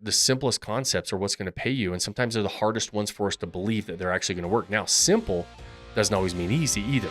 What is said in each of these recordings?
the simplest concepts are what's going to pay you. And sometimes they're the hardest ones for us to believe that they're actually going to work. Now, simple doesn't always mean easy either.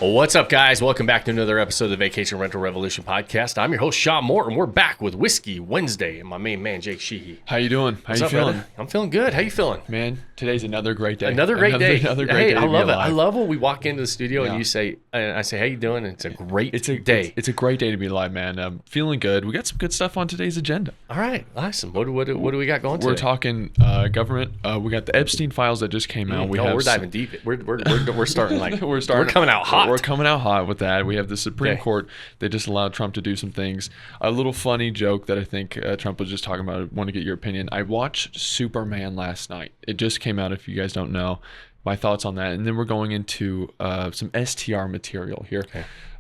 What's up, guys? Welcome back to another episode of the Vacation Rental Revolution podcast. I'm your host, Shawn, and we're back with Whiskey Wednesday and my main man, Jake Shehee. How you doing? How you feeling? Brother? I'm feeling good. How you feeling? Man, today's another great day. Another great day. Day. I love it. I love when we walk into the studio and I say, how you doing? And it's a great day. It's a great day to be alive, man. I'm feeling good. We got some good stuff on today's agenda. All right. Awesome. What do we got going today? We're talking government. We got the Epstein files that just came out. We're diving deep. We're starting like we're coming out hot. We're coming out hot with that. We have the Supreme Court. They just allowed Trump to do some things. A little funny joke that I think Trump was just talking about. I want to get your opinion. I watched Superman last night. It just came out, if you guys don't know. My thoughts on that. And then we're going into some STR material here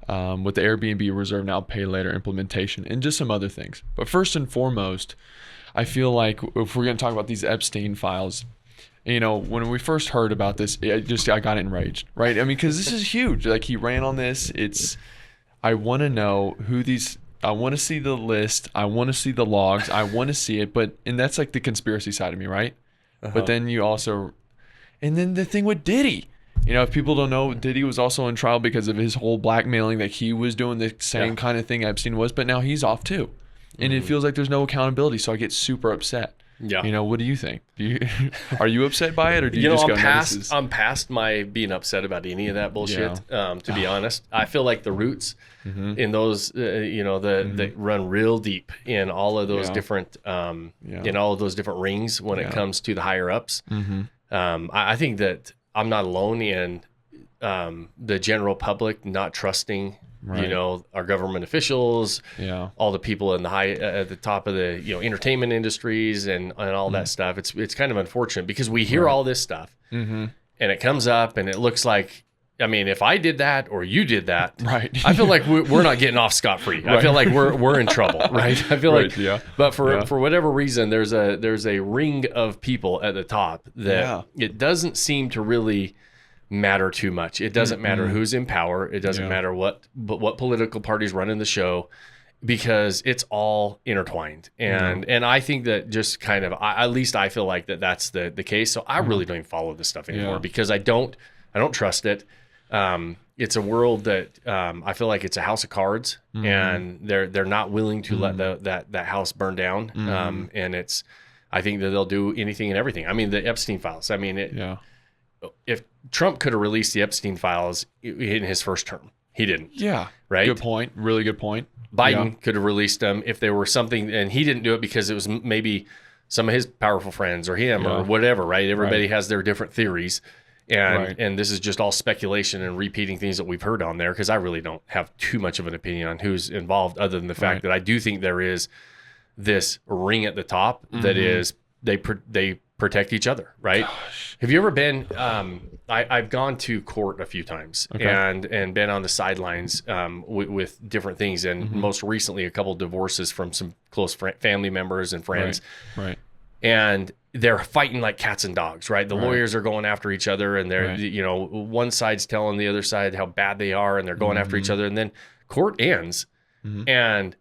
with the Airbnb reserve now, pay later implementation and just some other things. But first and foremost, I feel like if we're going to talk about these Epstein files, you know, when we first heard about this, I got enraged, right? I mean, because this is huge. Like, he ran on this. I want to know who these. I want to see the list. I want to see the logs. I want to see it. And that's like the conspiracy side of me, right? But then and then the thing with Diddy. You know, if people don't know, Diddy was also in trial because of his whole blackmailing, that he was doing the same kind of thing Epstein was, but now he's off too. And it feels like there's no accountability, so I get super upset. Yeah. You know, what do you think? Are you upset by it, or do you just go, I'm past my being upset about any of that bullshit, to be honest. I feel like the roots in those, that run real deep in all of those different, in all of those different rings when it comes to the higher ups. I think that I'm not alone in the general public not trusting our government officials, all the people in the at the top of the entertainment industries and all that stuff. It's kind of unfortunate because we hear all this stuff and it comes up and it looks like, I mean, if I did that or you did that, I feel like we're not getting off scot-free. I feel like we're in trouble, right? I feel like, but for whatever reason, there's a ring of people at the top that it doesn't seem to really matter too much. It doesn't matter who's in power. It doesn't matter what political parties running the show, because it's all intertwined. And I think that just kind of, at least I feel like that's the case. So I really don't even follow this stuff anymore because I don't trust it. It's a world that I feel like it's a house of cards, and they're not willing to let that house burn down. And I think that they'll do anything and everything. I mean, the Epstein files. I mean, if Trump could have released the Epstein files in his first term, he didn't. Yeah. Right. Good point. Really good point. Biden could have released them if there were something, and he didn't do it because it was maybe some of his powerful friends or him or whatever. Right. Everybody has their different theories. And this is just all speculation and repeating things that we've heard on there, because I really don't have too much of an opinion on who's involved, other than the fact that I do think there is this ring at the top that is they protect each other, right? Gosh. Have you ever been? I've gone to court a few times and been on the sidelines with different things, and most recently a couple of divorces from some close family members and friends, right? And they're fighting like cats and dogs, right? The lawyers are going after each other, and they're, one side's telling the other side how bad they are, and they're going after each other. And then court ends, and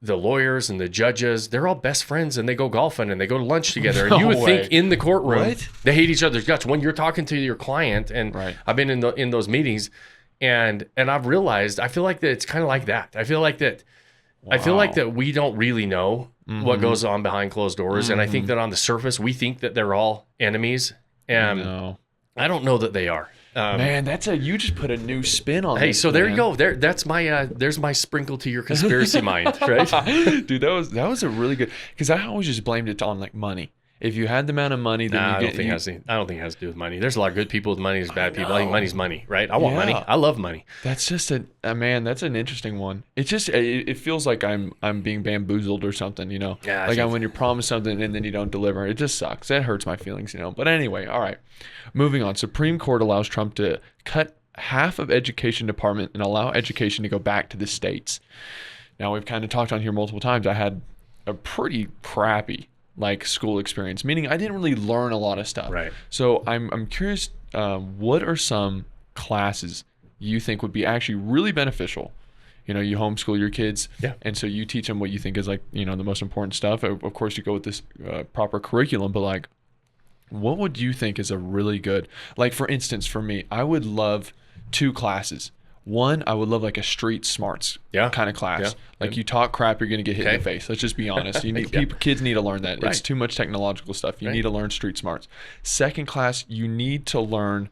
the lawyers and the judges, they're all best friends, and they go golfing and they go to lunch together. And you would think in the courtroom, they hate each other's guts. When you're talking to your client, and I've been in those meetings, and I've realized, I feel like that it's kind of like that. I feel like that we don't really know what goes on behind closed doors. And I think that on the surface, we think that they're all enemies. And I don't know that they are. Man, you just put a new spin on it. Hey, so there you go. That's my there's my sprinkle to your conspiracy mind, right? Dude, that was a really good, because I always just blamed it on like money. If you had the amount of money, then I don't think it has to do with money. There's a lot of good people with money. There's bad people. I think money's money, right? I want money. I love money. That's just man. That's an interesting one. It's just it feels like I'm being bamboozled or something, you know. Yeah. Like when you promise something and then you don't deliver, it just sucks. That hurts my feelings, you know. But anyway, all right. Moving on. Supreme Court allows Trump to cut half of education department and allow education to go back to the states. Now, we've kind of talked on here multiple times. I had a pretty crappy school experience, meaning I didn't really learn a lot of stuff. Right. So I'm curious, what are some classes you think would be actually really beneficial? You know, you homeschool your kids, and so you teach them what you think is like, you know, the most important stuff. Of course, you go with this proper curriculum, but like, what would you think is a really good, like for instance, for me, I would love 2 classes. One, I would love like a street smarts kind of class. Like you talk crap, you're going to get hit in the face. Let's just be honest. You need kids need to learn that. It's too much technological stuff. You need to learn street smarts. Second class, you need to learn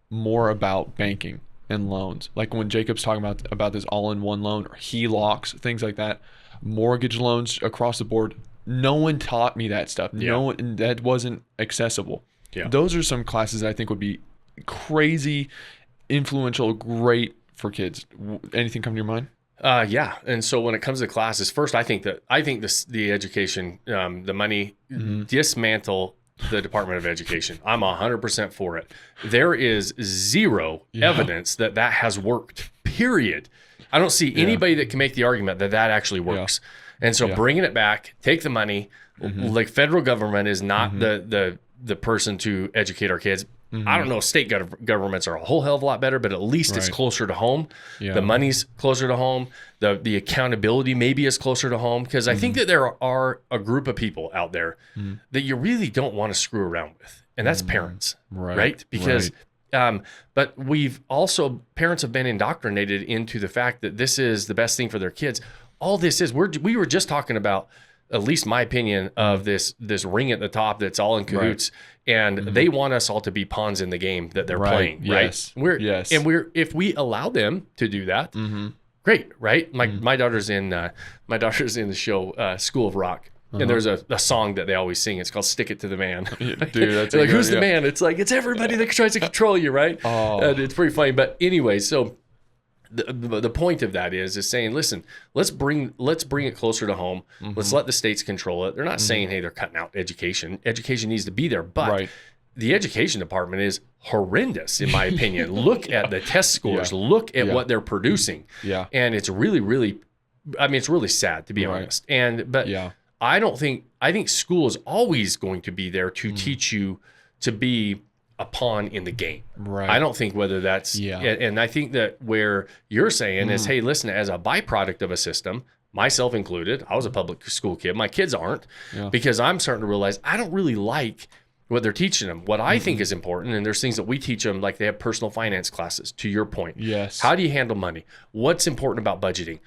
more about banking and loans. Like when Jacob's talking about this all-in-one loan or HELOCs, things like that, mortgage loans across the board. No one taught me that stuff. No one, that wasn't accessible. Those are some classes that I think would be crazy, influential, great for kids. Anything come to your mind? And so when it comes to classes, first I think the education, the money, dismantle the Department of Education. I'm 100% for it. There is zero evidence that has worked, period. I don't see anybody that can make the argument that actually works. And so bringing it back, take the money, like federal government is not the person to educate our kids. I don't know, state governments are a whole hell of a lot better, but at least it's closer to home. The money's closer to home. The accountability maybe is closer to home, because I think that there are a group of people out there that you really don't want to screw around with, and that's parents, right? Because but parents have been indoctrinated into the fact that this is the best thing for their kids. All this is, we were just talking about, at least my opinion, of this ring at the top that's all in cahoots, and they want us all to be pawns in the game that they're playing, right? If we allow them to do that, great, right? My daughter's in the show School of Rock. And there's a song that they always sing. It's called "Stick It to the Man." Dude, that's like, who's the man? It's like, it's everybody that tries to control you, right? And it's pretty funny. But anyway, so the point of that is saying, listen, let's bring it closer to home. Let's let the states control it. They're not saying, hey, they're cutting out education. Education needs to be there, but the education department is horrendous, in my opinion. Look at the test scores. Look at what they're producing. And it's really, really, I mean, it's really sad, to be honest. But I think school is always going to be there to teach you to be a pawn in the game. I don't think whether that's, and I think that where you're saying is, hey, listen, as a byproduct of a system, myself included, I was a public school kid. My kids aren't, because I'm starting to realize I don't really like what they're teaching them. What I think is important, and there's things that we teach them, like they have personal finance classes, to your point. How do you handle money? What's important about budgeting?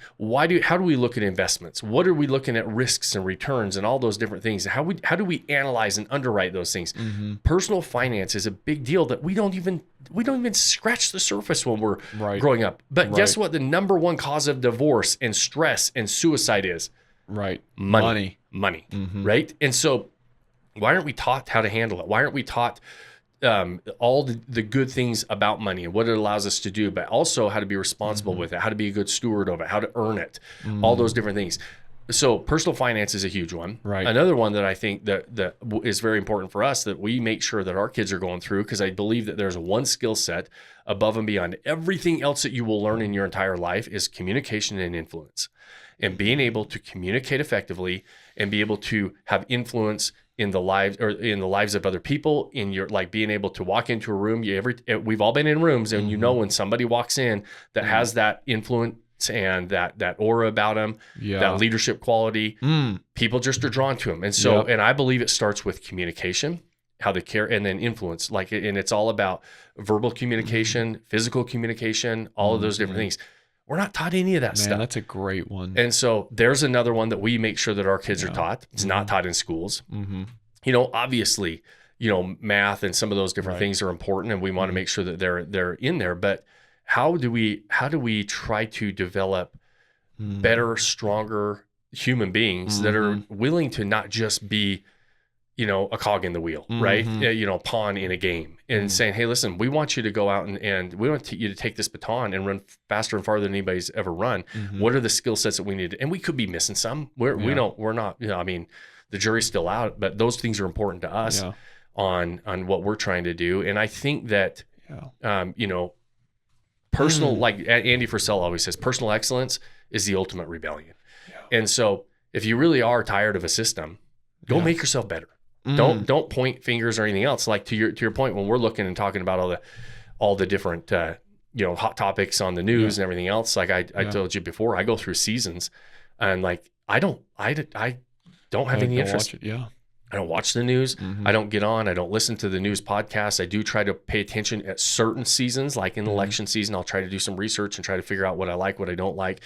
How do we look at investments? What are we looking at risks and returns and all those different things? How do we analyze and underwrite those things? Personal finance is a big deal that we don't even scratch the surface when we're growing up. But guess what? The number one cause of divorce and stress and suicide is money. Right? And so why aren't we taught how to handle it? Why aren't we taught all the good things about money and what it allows us to do, but also how to be responsible with it, how to be a good steward of it, how to earn it, all those different things. So personal finance is a huge one. Another one that I think that is very important for us, that we make sure that our kids are going through, because I believe that there's one skill set above and beyond everything else that you will learn in your entire life, is communication and influence, and being able to communicate effectively and be able to have influence in the lives of other people, in your, like, being able to walk into a room. We've all been in rooms, and you know, when somebody walks in that has that influence and that aura about them, that leadership quality, people just are drawn to them. And so, and I believe it starts with communication, how they care, and then influence. And it's all about verbal communication, physical communication, all of those different things. We're not taught any of that stuff. That's a great one. And so there's another one that we make sure that our kids are taught. It's not taught in schools. You know, obviously, you know, math and some of those different things are important, and we want to make sure that they're in there. But how do we try to develop better, stronger human beings that are willing to not just be, you know, a cog in the wheel, right? You know, pawn in a game, and saying, hey, listen, we want you to go out and we want you to take this baton and run faster and farther than anybody's ever run. What are the skill sets that we need? And we could be missing some. We're not, you know, I mean, the jury's still out, but those things are important to us on what we're trying to do. And I think that, you know, personal, like Andy Frisell always says, personal excellence is the ultimate rebellion. And so if you really are tired of a system, go make yourself better. Don't point fingers or anything else. Like to your point, when we're looking and talking about all the different hot topics on the news and everything else. Like I told you before, I go through seasons, and like I don't have any interest. I don't watch the news. I don't get on. I don't listen to the news podcasts. I do try to pay attention at certain seasons, like in election season. I'll try to do some research and try to figure out what I like, what I don't like.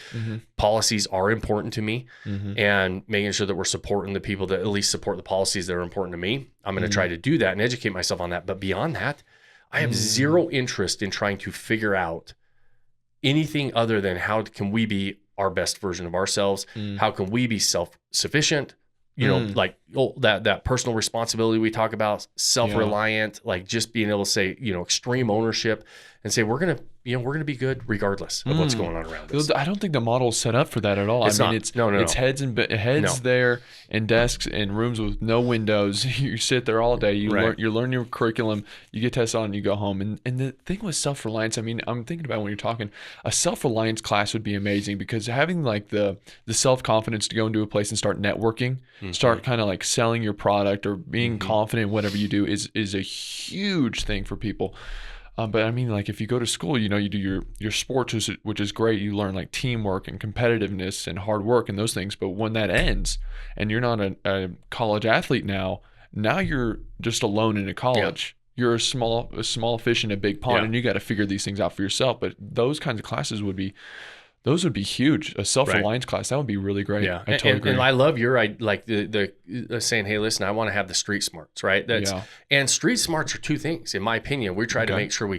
Policies are important to me, and making sure that we're supporting the people that at least support the policies that are important to me. I'm going to try to do that and educate myself on that. But beyond that, I have zero interest in trying to figure out anything other than how can we be our best version of ourselves? How can we be self-sufficient? Like that personal responsibility we talk about, self-reliant, like just being able to say, extreme ownership and say, we're going to be good regardless of what's going on around us. I don't think the model is set up for that at all. It's heads there and desks and rooms with no windows. You sit there all day. You learn your curriculum. You get tested on, and you go home. And the thing with self-reliance, I mean, I'm thinking about when you're talking, a self-reliance class would be amazing, because having like the self-confidence to go into a place and start networking, start kind of like selling your product or being confident in whatever you do is a huge thing for people. But I mean, like if you go to school, you do your sports, which is great. You learn like teamwork and competitiveness and hard work and those things. But when that ends and you're not a college athlete now you're just alone in a college. You're a small fish in a big pond, and you got to figure these things out for yourself. But those kinds of classes would be huge. A self-reliance class, that would be really great. Yeah, I totally agree. And I love like the saying, hey, listen, I want to have the street smarts, right? And street smarts are two things, in my opinion. We try to make sure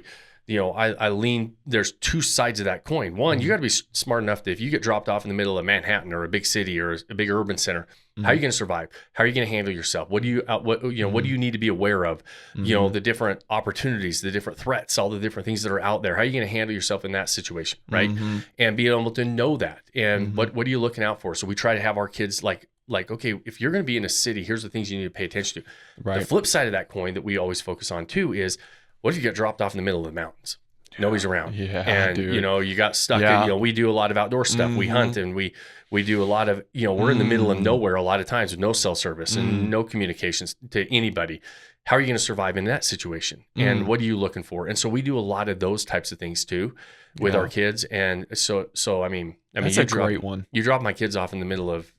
I lean, there's two sides of that coin. One, you got to be smart enough that if you get dropped off in the middle of Manhattan or a big city or a big urban center, how are you going to survive? How are you going to handle yourself? What do you need to be aware of? The different opportunities, the different threats, all the different things that are out there. How are you going to handle yourself in that situation, right? And being able to know that. And what are you looking out for? So we try to have our kids like, okay, if you're going to be in a city, here's the things you need to pay attention to. Right. The flip side of that coin that we always focus on too is, what if you get dropped off in the middle of the mountains? Nobody's around. And you got stuck in, we do a lot of outdoor stuff. We hunt and we do a lot of, we're in the middle of nowhere a lot of times with no cell service and no communications to anybody. How are you going to survive in that situation? And what are you looking for? And so we do a lot of those types of things too with our kids. And so I mean, that's a great one. You drop my kids off in the middle of,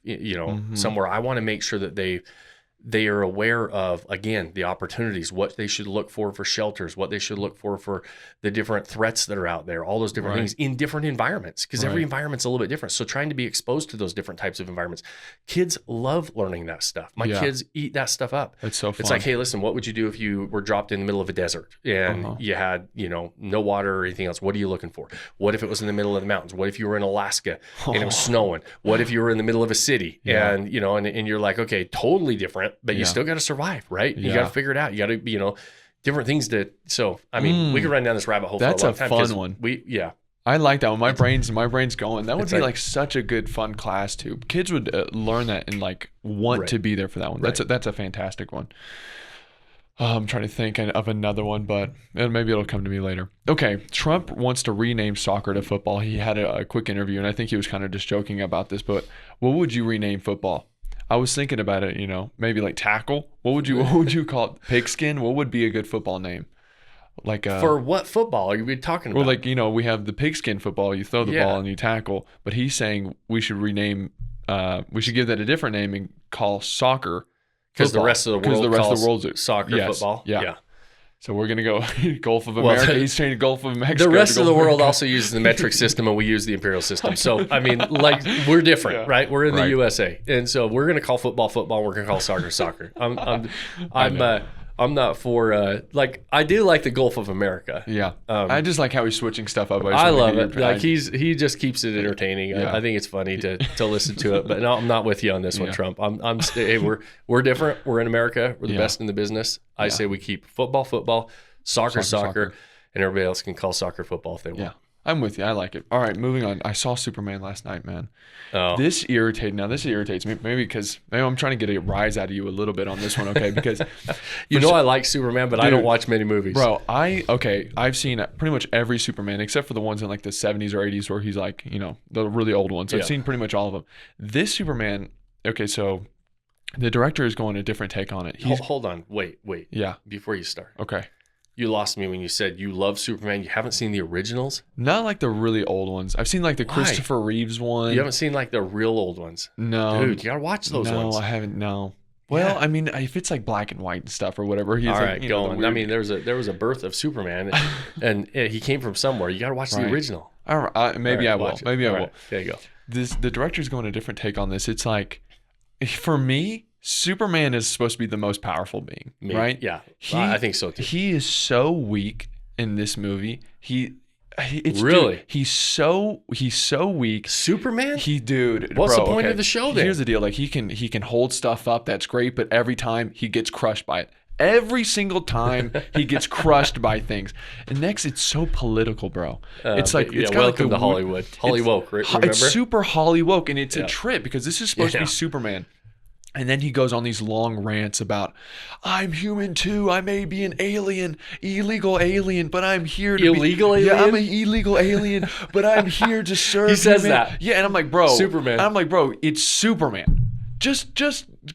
somewhere. I want to make sure that they are aware of, again, the opportunities, what they should look for shelters, what they should look for the different threats that are out there, all those different things in different environments, because every environment's a little bit different. So trying to be exposed to those different types of environments. Kids love learning that stuff. My kids eat that stuff up. It's so fun. It's like, hey, listen, what would you do if you were dropped in the middle of a desert and you had, no water or anything else? What are you looking for? What if it was in the middle of the mountains? What if you were in Alaska and it was snowing? What if you were in the middle of a city and, and you're like, okay, totally different, but you still got to survive, right? You got to figure it out. You got to, different things so, I mean, we could run down this rabbit hole for a long time. That's a fun one. I like that one. My brain's going. That would be like such a good fun class too. Kids would learn that and like want to be there for that one. That's a fantastic one. I'm trying to think of another one, but maybe it'll come to me later. Okay, Trump wants to rename soccer to football. He had a quick interview, and I think he was kind of just joking about this, but what would you rename football? I was thinking about it, maybe like tackle. What would you call it? Pigskin? What would be a good football name? Like for what football are you talking about? Well, like, we have the pigskin football. You throw the ball and you tackle. But he's saying we should rename. We should give that a different name and call soccer. Because the rest of the world calls soccer football. Yeah. So we're going to go Gulf of America. He's changing Gulf of Mexico. The rest of the world also uses the metric system, and we use the imperial system. So, I mean, like, we're different, right? We're in the USA. And so we're going to call football. We're going to call soccer. I'm not for, I do like the Gulf of America. Yeah. I just like how he's switking stuff up. I love it. Like, he just keeps it entertaining. I think it's funny to listen to it. But no, I'm not with you on this one, Trump. Hey, we're different. We're in America. We're the best in the business. I say we keep football, soccer, and everybody else can call soccer football if they want. Yeah. I'm with you. I like it. All right, moving on. I saw Superman last night, man. Oh. This irritates me. Maybe because I'm trying to get a rise out of you a little bit on this one, okay? Because I like Superman, but I don't watch many movies. Bro, I've seen pretty much every Superman except for the ones in like the 70s or 80s where he's like, the really old ones. I've seen pretty much all of them. This Superman, okay, so the director is going a different take on it. Hold on. Wait. Yeah. Before you start. Okay. You lost me when you said you love Superman. You haven't seen the originals? Not like the really old ones. I've seen like the Christopher Reeves one. You haven't seen like the real old ones? No. Dude, you gotta watch those ones. No, I haven't. No. Well, I mean, if it's like black and white and stuff or whatever, he's all like, right, go on. I mean, there was a birth of Superman, and he came from somewhere. You got to watch the original. All right, maybe I will. Maybe I will. There you go. The director's going a different take on this. It's like, for me, Superman is supposed to be the most powerful being, right? Yeah, I think so too. He is so weak in this movie. It's really? Dude, he's so weak. Superman? Dude. What's the point of the show then? Here's the deal. Like he can hold stuff up. That's great. But every time he gets crushed by it. Every single time he gets crushed by things. And next, it's so political, bro. It's like it's welcome to Hollywood. Hollywoke, right? Remember? It's super Hollywoke, and it's a trip because this is supposed to be Superman. And then he goes on these long rants about, I'm human too. I may be an alien, illegal alien, but I'm here to illegal alien? Yeah, I'm an illegal alien, but I'm here to serve. He says that. Yeah, and I'm like, bro. Superman. I'm like, bro, it's Superman. Just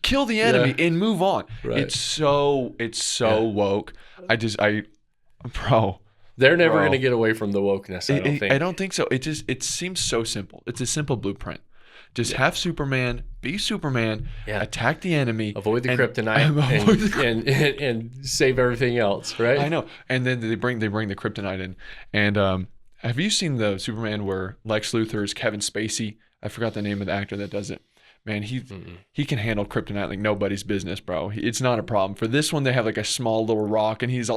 kill the enemy and move on. Right. It's so woke. Bro. They're never going to get away from the wokeness, I don't think. I don't think so. It seems so simple. It's a simple blueprint. Just have Superman, be Superman, attack the enemy, avoid the kryptonite, and save everything else, right? I know. And then they bring the kryptonite in. And have you seen the Superman where Lex Luthor's Kevin Spacey? I forgot the name of the actor that does it. Man, he can handle kryptonite like nobody's business, bro. It's not a problem. For this one, they have like a small little rock, and he's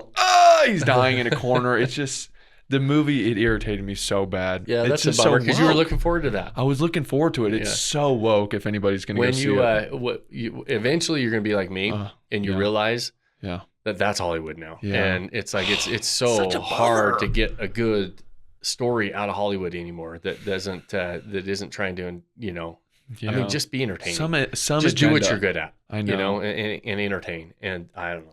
dying in a corner. It's just. The movie, it irritated me so bad. Yeah, that's a bummer because you were looking forward to that. I was looking forward to it. It's so woke if anybody's going to go see it. Eventually you're going to be like me and you realize that that's Hollywood now. Yeah. And it's like it's so hard to get a good story out of Hollywood anymore that isn't trying to, I mean, just be entertaining. Some just do what you're good at. I know. And entertain. And I don't know.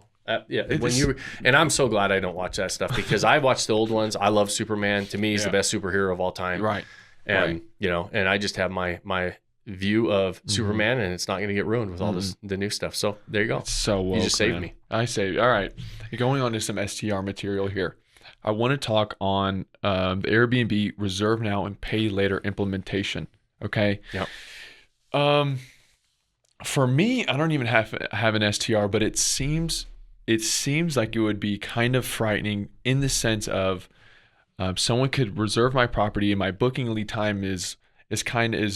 And I'm so glad I don't watch that stuff because I watched the old ones. I love Superman. To me, he's the best superhero of all time. Right. And and I just have my view of Superman, and it's not going to get ruined with all the new stuff. So there you go. It's so woke, you just saved me. I saved. All right, going on to some STR material here. I want to talk on the Airbnb reserve now and pay later implementation. Okay. Yep. For me, I don't even have an STR, but it seems like it would be kind of frightening in the sense of someone could reserve my property and my booking lead time is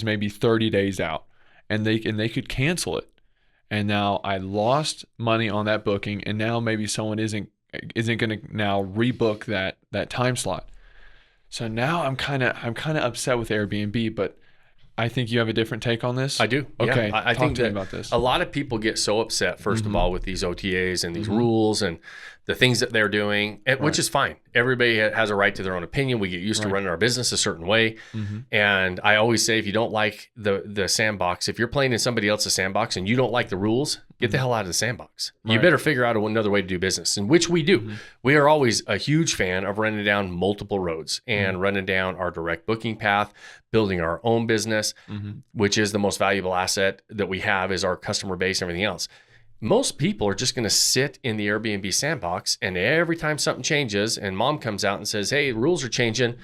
maybe 30 days out, and they could cancel it. And now I lost money on that booking, and now maybe someone isn't going to now rebook that time slot. So now I'm kind of upset with Airbnb, but I think you have a different take on this. I do. Okay. Yeah. I think that about this. A lot of people get so upset, first of all, with these OTAs and these rules and the things that they're doing, which is fine. Everybody has a right to their own opinion. We get used to running our business a certain way. And I always say, if you don't like the sandbox, if you're playing in somebody else's sandbox and you don't like the rules, get the hell out of the sandbox. You better figure out another way to do business, and which we do. We are always a huge fan of running down multiple roads and running down our direct booking path, building our own business, which is the most valuable asset that we have is our customer base and everything else. Most people are just going to sit in the Airbnb sandbox, and every time something changes and mom comes out and says, hey, rules are changing,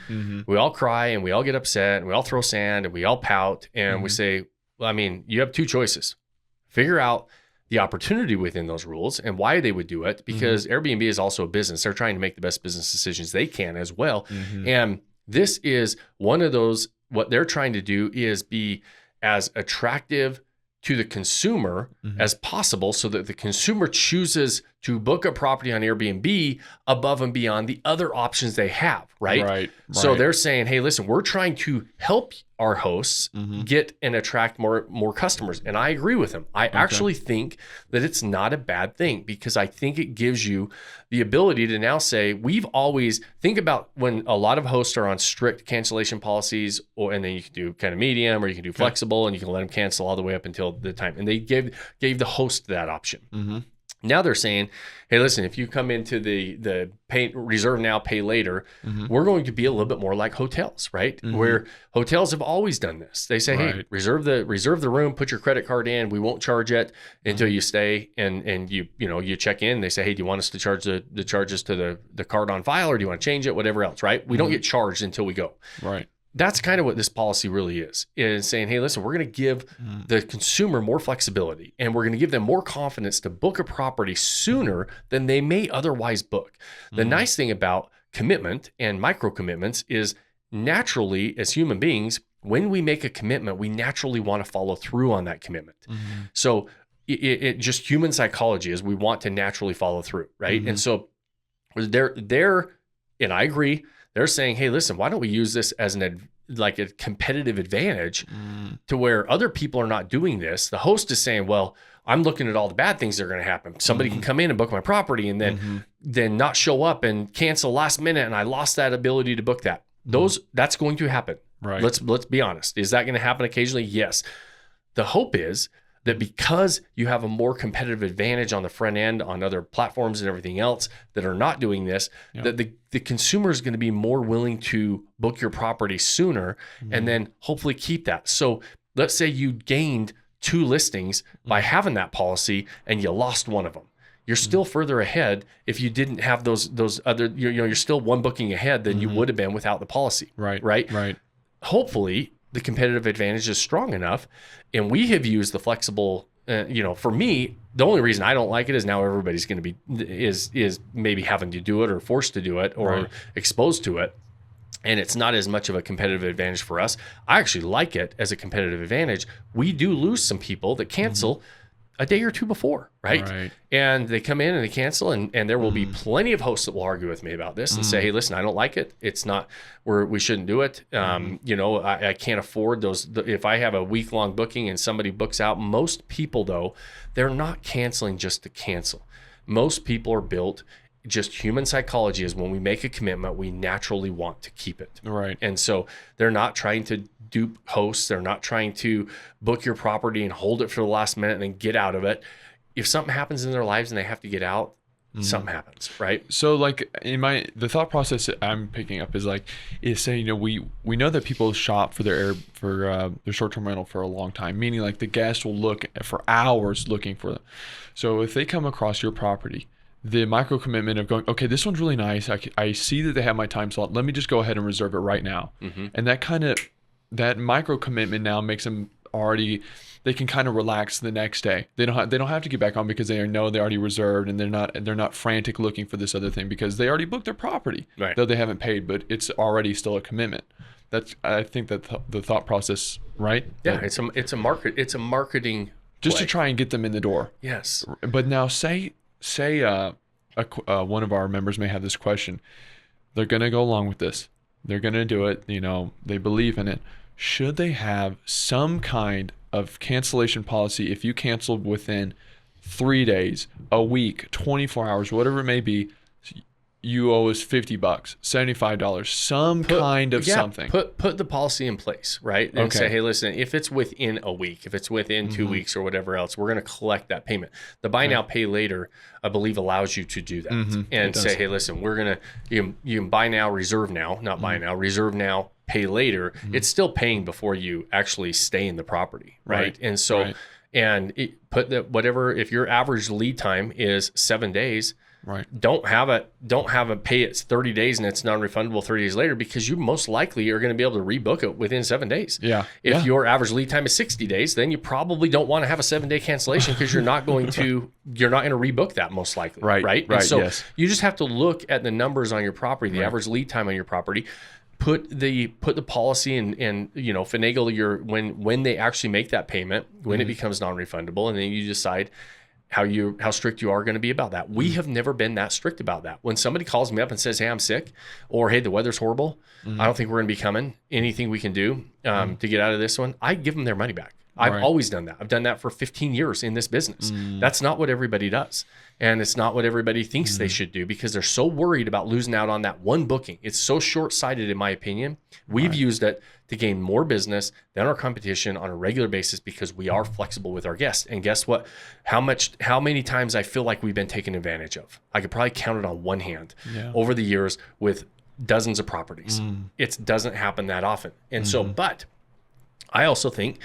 we all cry and we all get upset and we all throw sand and we all pout and we say, well, I mean, you have two choices. Figure out the opportunity within those rules and why they would do it, because Airbnb is also a business. They're trying to make the best business decisions they can as well. And this is one of those, what they're trying to do is be as attractive to the consumer as possible, so that the consumer chooses to book a property on Airbnb above and beyond the other options they have, right? So they're saying, hey, listen, we're trying to help our hosts get and attract more customers. And I agree with them. I actually think that it's not a bad thing, because I think it gives you the ability to now say, we've always, think about when a lot of hosts are on strict cancellation policies, and then you can do kind of medium, or you can do flexible, and you can let them cancel all the way up until the time. And they gave the host that option. Now they're saying, hey, listen, if you come into the pay, reserve now, pay later, we're going to be a little bit more like hotels, right? Where hotels have always done this. They say, hey, reserve the room, put your credit card in. We won't charge it until you stay, and you check in. They say, hey, do you want us to charge the charges to the card on file, or do you want to change it? Whatever else, right? We don't get charged until we go. Right. That's kind of what this policy really is saying, hey, listen, we're going to give the consumer more flexibility, and we're going to give them more confidence to book a property sooner than they may otherwise book. The nice thing about commitment and micro commitments is naturally, as human beings, when we make a commitment, we naturally want to follow through on that commitment. So it just human psychology is we want to naturally follow through, right? And so they're, and I agree, they're saying, hey, listen, why don't we use this as a competitive advantage to where other people are not doing this? The host is saying, well, I'm looking at all the bad things that are going to happen. Somebody can come in and book my property and then not show up and cancel last minute, and I lost that ability to book that. That's going to happen. Right. Let's be honest. Is that going to happen occasionally? Yes. The hope is that because you have a more competitive advantage on the front end on other platforms and everything else that are not doing this, that the consumer is going to be more willing to book your property sooner and then hopefully keep that. So let's say you gained 2 listings by having that policy and you lost one of them. You're still further ahead if you didn't have those other, you're still 1 booking ahead than you would have been without the policy. Right. Hopefully the competitive advantage is strong enough, and we have used the flexible. For me, the only reason I don't like it is now everybody's going to be is maybe having to do it or forced to do it or exposed to it, and it's not as much of a competitive advantage for us. I actually like it as a competitive advantage. We do lose some people that cancel a day or 2 before, right? And they come in and they cancel, and there will be plenty of hosts that will argue with me about this and say, hey, listen, I don't like it. It's not, we shouldn't do it. I can't afford those. If I have a week-long booking and somebody books out, most people, though, they're not canceling just to cancel. Most people are built, just human psychology is when we make a commitment, we naturally want to keep it. Right. And so they're not trying to dupe hosts. They're not trying to book your property and hold it for the last minute and then get out of it. If something happens in their lives and they have to get out, something happens, right? So the thought process that I'm picking up is saying, we know that people shop for their short-term rental for a long time, meaning like the guest will look for hours looking for them. So if they come across your property, the micro commitment of going, okay, this one's really nice. I see that they have my time slot. Let me just go ahead and reserve it right now. And that micro commitment now makes them they can kind of relax the next day. They don't have to get back on because they know they already reserved, and they're not frantic looking for this other thing because they already booked their property, though they haven't paid, but it's already still a commitment. I think that the thought process, right? Yeah, it's a marketing just play to try and get them in the door. Yes. But now say one of our members may have this question. They're going to go along with this. They're going to do it. They believe in it. Should they have some kind of cancellation policy if you canceled within 3 days, a week, 24 hours, whatever it may be? You owe us $50, $75, some kind of something. Put the policy in place, right? And say, hey, listen, if it's within a week, if it's within 2 weeks or whatever else, we're going to collect that payment. The buy now, pay later, I believe, allows you to do that and say, hey, listen, we're going to, you can buy now, reserve now, not buy now, reserve now, pay later. It's still paying before you actually stay in the property, right? And so, and if your average lead time is 7 days, don't have it pay it 30 days and it's non-refundable 30 days later, because you most likely are going to be able to rebook it within 7 days. If your average lead time is 60 days, then you probably don't want to have a 7-day cancellation because you're not going to rebook that most likely. Right. And so you just have to look at the numbers on your property, the average lead time on your property. Put the policy and finagle when they actually make that payment, when it becomes non-refundable, and then you decide how strict you are going to be about that. We have never been that strict about that. When somebody calls me up and says, hey, I'm sick, or hey, the weather's horrible, I don't think we're going to be coming, anything we can do to get out of this one, I give them their money back. I've always done that. I've done that for 15 years in this business. That's not what everybody does. And it's not what everybody thinks they should do because they're so worried about losing out on that one booking. It's so short-sighted, in my opinion. We've used it to gain more business than our competition on a regular basis because we are flexible with our guests. And guess what? How many times I feel like we've been taken advantage of? I could probably count it on one hand over the years with dozens of properties. It doesn't happen that often. And so, but I also think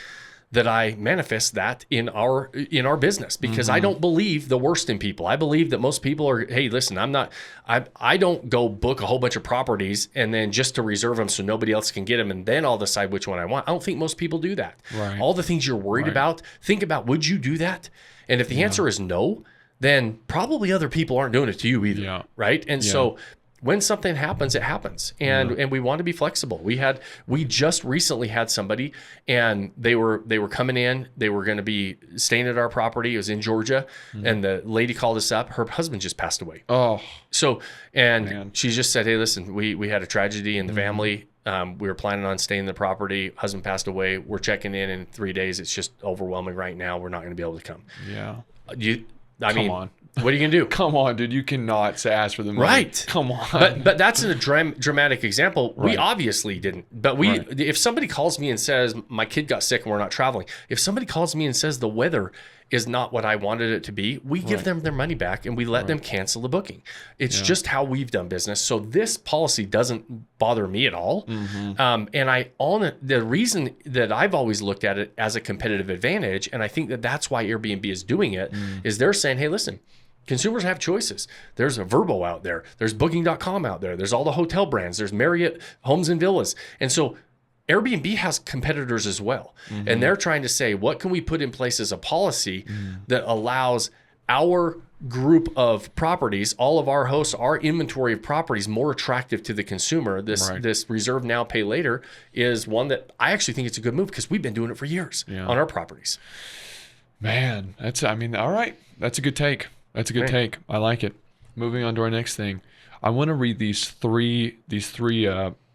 that I manifest that in our business because I don't believe the worst in people. I believe that most people are, hey, listen, I don't go book a whole bunch of properties and then just to reserve them so nobody else can get them and then I'll decide which one I want. I don't think most people do that. Right. All the things you're worried about, think about, would you do that? And if the answer is no, then probably other people aren't doing it to you either. Right. And so when something happens, it happens. And we want to be flexible. We just recently had somebody and they were coming in, they were going to be staying at our property. It was in Georgia. And the lady called us up. Her husband just passed away. Oh, so, she just said, hey, listen, we had a tragedy in the family. We were planning on staying in the property. Husband passed away. We're checking in 3 days. It's just overwhelming right now. We're not going to be able to come. Yeah. Come on. What are you going to do? Come on, dude. You cannot say ask for the money. Right. Come on. But that's a dramatic example. Right. We obviously didn't. But if somebody calls me and says, my kid got sick and we're not traveling. If somebody calls me and says the weather is not what I wanted it to be, we give them their money back and we let them cancel the booking. It's just how we've done business. So this policy doesn't bother me at all. And the reason that I've always looked at it as a competitive advantage, and I think that that's why Airbnb is doing it, is they're saying, hey, listen, consumers have choices. There's a Vrbo out there. There's Booking.com out there. There's all the hotel brands. There's Marriott Homes and Villas. And so Airbnb has competitors as well. And they're trying to say, what can we put in place as a policy that allows our group of properties, all of our hosts, our inventory of properties more attractive to the consumer? This reserve now, pay later is one that I actually think it's a good move because we've been doing it for years on our properties. Man, all right. That's a good take. That's a good take. I like it. Moving on to our next thing. I want to read these three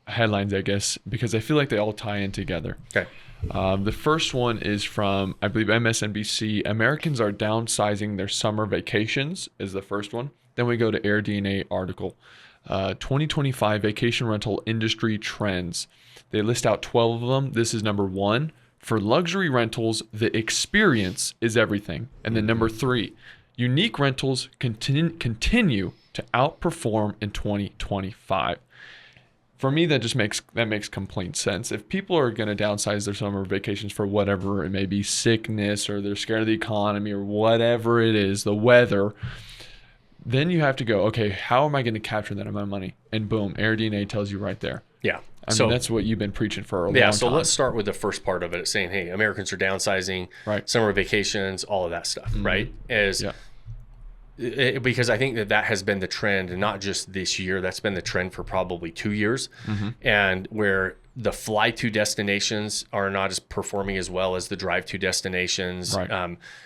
headlines, I guess, because I feel like they all tie in together. Okay. The first one is from, I believe, MSNBC. Americans are downsizing their summer vacations is the first one. Then we go to AirDNA article. 2025 vacation rental industry trends. They list out 12 of them. This is number 1. For luxury rentals, the experience is everything. And then number 3, unique rentals continue to outperform in 2025. For me, that makes complete sense. If people are going to downsize their summer vacations for whatever it may be, sickness or they're scared of the economy or whatever it is, the weather, then you have to go, okay, how am I going to capture that amount of money? And boom, AirDNA tells you right there. Yeah. I mean, that's what you've been preaching for a long time. Yeah, so let's start with the first part of it, saying, hey, Americans are downsizing, summer vacations, all of that stuff, right? Because I think that has been the trend, and not just this year. That's been the trend for probably 2 years, and where the fly-to destinations are not as performing as well as the drive-to destinations.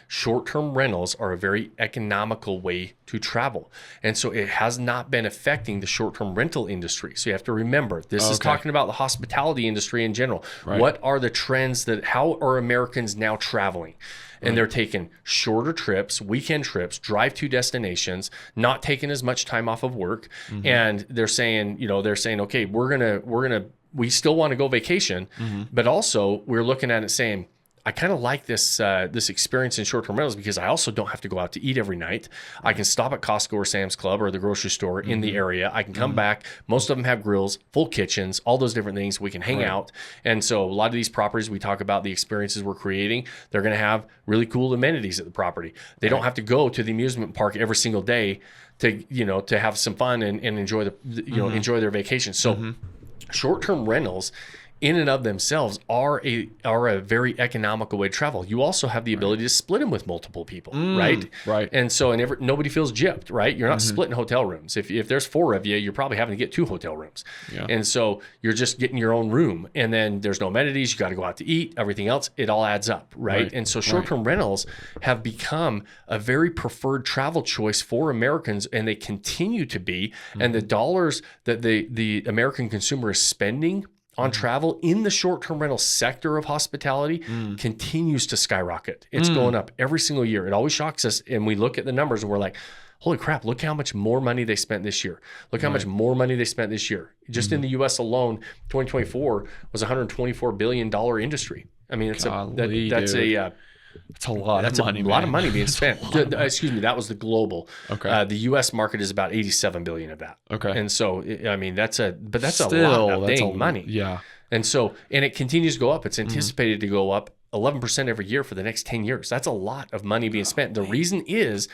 Short-term rentals are a very economical way to travel, and so it has not been affecting the short-term rental industry. So you have to remember, this is talking about the hospitality industry in general. What are the trends how are Americans now traveling? And they're taking shorter trips, weekend trips, drive-to destinations, not taking as much time off of work. And they're saying, okay, we still want to go vacation, but also we're looking at it saying, I kind of like this experience in short-term rentals because I also don't have to go out to eat every night. I can stop at Costco or Sam's Club or the grocery store in the area. I can come back. Most of them have grills, full kitchens, all those different things. We can hang out. And so a lot of these properties, we talk about the experiences we're creating. They're going to have really cool amenities at the property. They don't have to go to the amusement park every single day to have some fun and enjoy enjoy their vacation. So short-term rentals in and of themselves are a very economical way to travel. You also have the ability to split them with multiple people, right? And so nobody feels gypped, right? You're not splitting hotel rooms. If there's 4 of you, you're probably having to get 2 hotel rooms. And so you're just getting your own room, and then there's no amenities. You got to go out to eat, everything else. It all adds up, right? And so short-term rentals have become a very preferred travel choice for Americans, and they continue to be. And the dollars that the American consumer is spending on travel in the short-term rental sector of hospitality continues to skyrocket. It's going up every single year. It always shocks us. And we look at the numbers and we're like, holy crap, look how much more money they spent this year. Look how much more money they spent this year. Just in the US alone, 2024 was a $124 billion industry. I mean, that's a lot of money. A lot of money being spent. Excuse me, that was the global. Okay. The U.S. market is about 87 billion of that. Okay. And so, I mean, that's a lot of dang money. Yeah. And so, and it continues to go up. It's anticipated to go up 11% every year for the next 10 years. That's a lot of money being spent. The reason is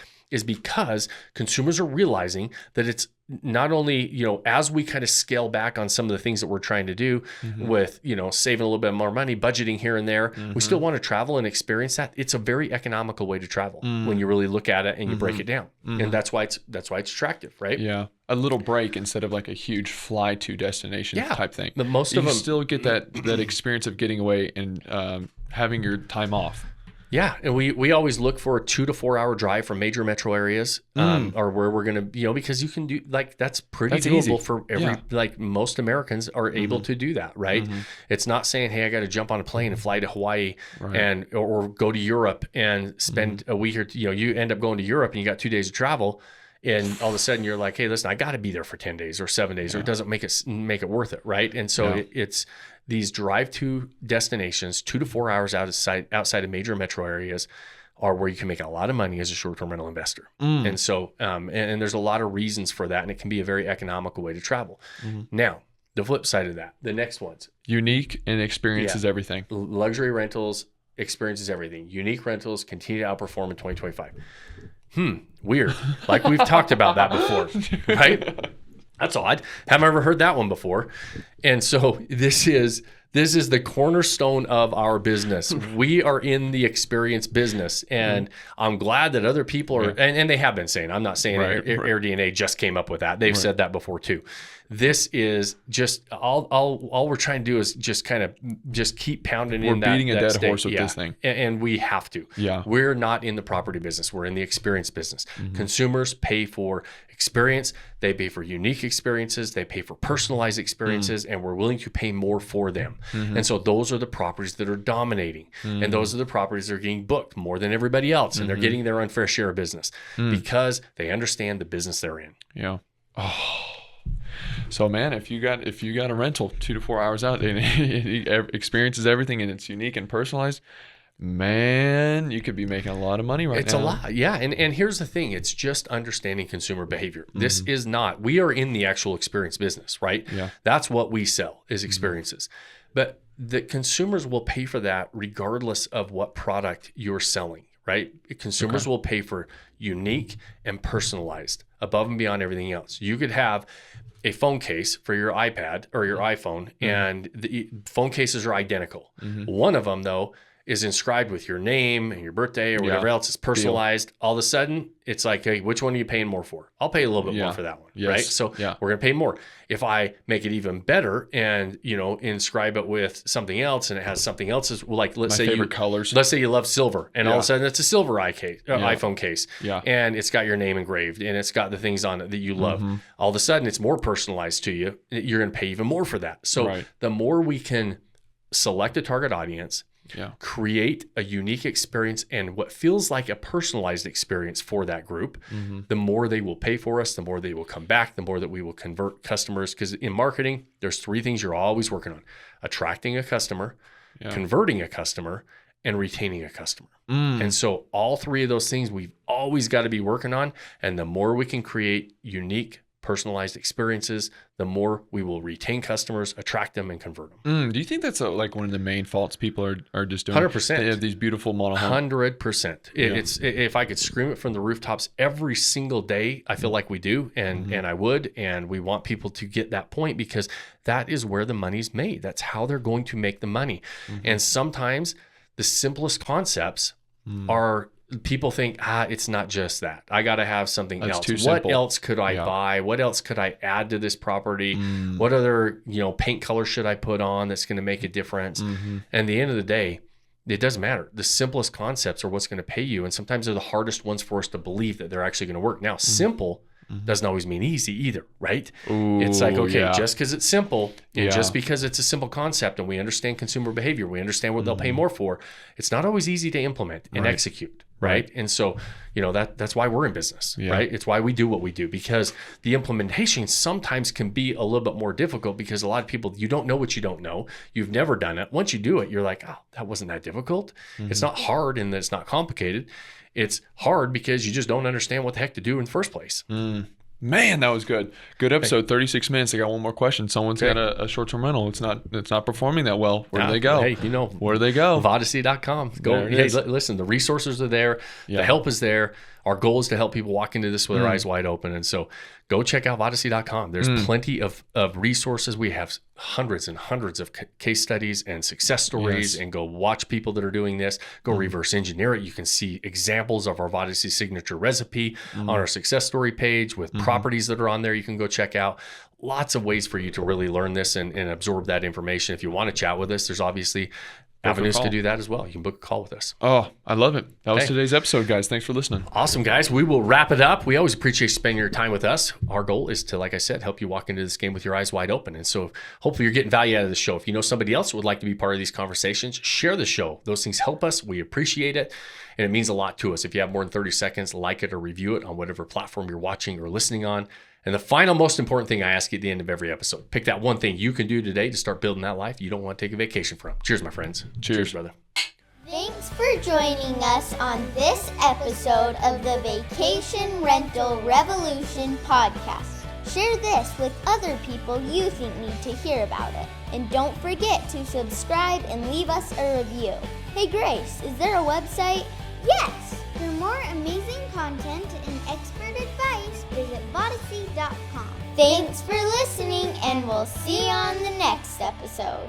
because consumers are realizing that it's not only, you know, as we kind of scale back on some of the things that we're trying to do with, you know, saving a little bit more money, budgeting here and there, we still want to travel and experience that. It's a very economical way to travel when you really look at it and you break it down. And that's why it's attractive, right? Yeah. A little break instead of like a huge fly to destination type thing. But most of them still get that experience of getting away and having your time off. Yeah, and we always look for a 2 to 4 hour drive from major metro areas, or where we're gonna, you know, because you can do that's pretty doable easy for every like most Americans are able to do that, right? It's not saying, hey, I got to jump on a plane and fly to Hawaii and or go to Europe and spend a week or two, you know, you end up going to Europe and you got 2 days of travel. And all of a sudden you're like, hey, listen, I got to be there for 10 days or 7 days, or it doesn't make it worth it, right? And so it's these drive-to destinations, 2 to 4 hours outside of major metro areas, are where you can make a lot of money as a short-term rental investor. And so, and there's a lot of reasons for that, and it can be a very economical way to travel. Now, the flip side of that, the next ones. Unique and experiences everything. Luxury rentals, experiences everything. Unique rentals continue to outperform in 2025. Weird. Like we've talked about that before, right? That's odd. Haven't ever heard that one before. And so this is the cornerstone of our business. We are in the experience business, and I'm glad that other people are, and they have been saying, I'm not saying AirDNA just came up with that. They've said that before too. This is just all we're trying to do is just kind of just keep pounding in that. We're beating a dead horse with this thing. And we have to. Yeah. We're not in the property business. We're in the experience business. Consumers pay for experience. They pay for unique experiences. They pay for personalized experiences, and we're willing to pay more for them. And so those are the properties that are dominating. And those are the properties that are getting booked more than everybody else. And they're getting their unfair share of business because they understand the business they're in. Yeah. Oh. So man, if you got a rental 2 to 4 hours out and it experiences everything and it's unique and personalized, man, you could be making a lot of money right now. It's a lot, yeah. And here's the thing: it's just understanding consumer behavior. This is not. We are in the actual experience business, right? Yeah. That's what we sell is experiences, but the consumers will pay for that regardless of what product you're selling. Right? Consumers will pay for unique and personalized above and beyond everything else. You could have a phone case for your iPad or your iPhone, and the phone cases are identical. One of them, though, is inscribed with your name and your birthday or whatever else. It's personalized. Deal. All of a sudden, it's like, hey, which one are you paying more for? I'll pay a little bit more for that one, right? So we're going to pay more. If I make it even better and, you know, inscribe it with something else and it has something else, like let's say colors. Let's say you love silver, and all of a sudden it's a silver iPhone case, and it's got your name engraved and it's got the things on it that you love. All of a sudden, it's more personalized to you. You're going to pay even more for that. So the more we can select a target audience, create a unique experience and what feels like a personalized experience for that group, the more they will pay for us, the more they will come back, the more that we will convert customers. Because in marketing, there's 3 things you're always working on: attracting a customer, converting a customer, and retaining a customer. And so all 3 of those things we've always got to be working on. And the more we can create unique, personalized experiences, the more we will retain customers, attract them, and convert them. Do you think that's like one of the main faults people are just doing? 100%. They have these beautiful model homes. 100%. It's if I could scream it from the rooftops every single day, I feel like we do, and I would, and we want people to get that point because that is where the money's made. That's how they're going to make the money. And sometimes the simplest concepts are. People think, it's not just that. I got to have something else. Too what simple. else could I buy? What else could I add to this property? What other, paint color should I put on that's going to make a difference? And at the end of the day, it doesn't matter. The simplest concepts are what's going to pay you. And sometimes they're the hardest ones for us to believe that they're actually going to work. Now, simple doesn't always mean easy either, right? Ooh, it's like, okay, yeah. just because it's simple and Yeah. just because it's a simple concept and we understand consumer behavior, we understand what they'll pay more for, it's not always easy to implement and execute, right? And so, that's why we're in business, right? It's why we do what we do, because the implementation sometimes can be a little bit more difficult because a lot of people, you don't know what you don't know. You've never done it. Once you do it, you're like, oh, that wasn't that difficult. It's not hard and it's not complicated. It's hard because you just don't understand what the heck to do in the first place. Man, that was good. Good episode. 36 minutes. I got one more question. Someone's got a short-term rental. It's not performing that well. Where do they go? Hey, where do they go? Vodyssey.com. Go. Hey, listen. The resources are there. Yeah. The help is there. Our goal is to help people walk into this with their eyes wide open. And so go check out Vodyssey.com. There's plenty of resources. We have hundreds and hundreds of case studies and success stories, and go watch people that are doing this. Go reverse engineer it. You can see examples of our Vodyssey signature recipe on our success story page with properties that are on there you can go check out. Lots of ways for you to really learn this and absorb that information. If you want to chat with us, there's obviously avenues to do that as well. You can book a call with us. Oh, I love it. That was today's episode, guys. Thanks for listening. Awesome, guys. We will wrap it up. We always appreciate spending your time with us. Our goal is to, like I said, help you walk into this game with your eyes wide open. And so hopefully you're getting value out of the show. If you know somebody else who would like to be part of these conversations, share the show. Those things help us. We appreciate it. And it means a lot to us. If you have more than 30 seconds, like it or review it on whatever platform you're watching or listening on. And the final most important thing I ask you at the end of every episode, pick that one thing you can do today to start building that life you don't want to take a vacation from. Cheers, my friends. Cheers, brother. Thanks for joining us on this episode of the Vacation Rental Revolution podcast. Share this with other people you think need to hear about it. And don't forget to subscribe and leave us a review. Hey Grace, is there a website? Yes! For more amazing content and expert advice, visit Vodyssey.com. Thanks for listening, and we'll see you on the next episode.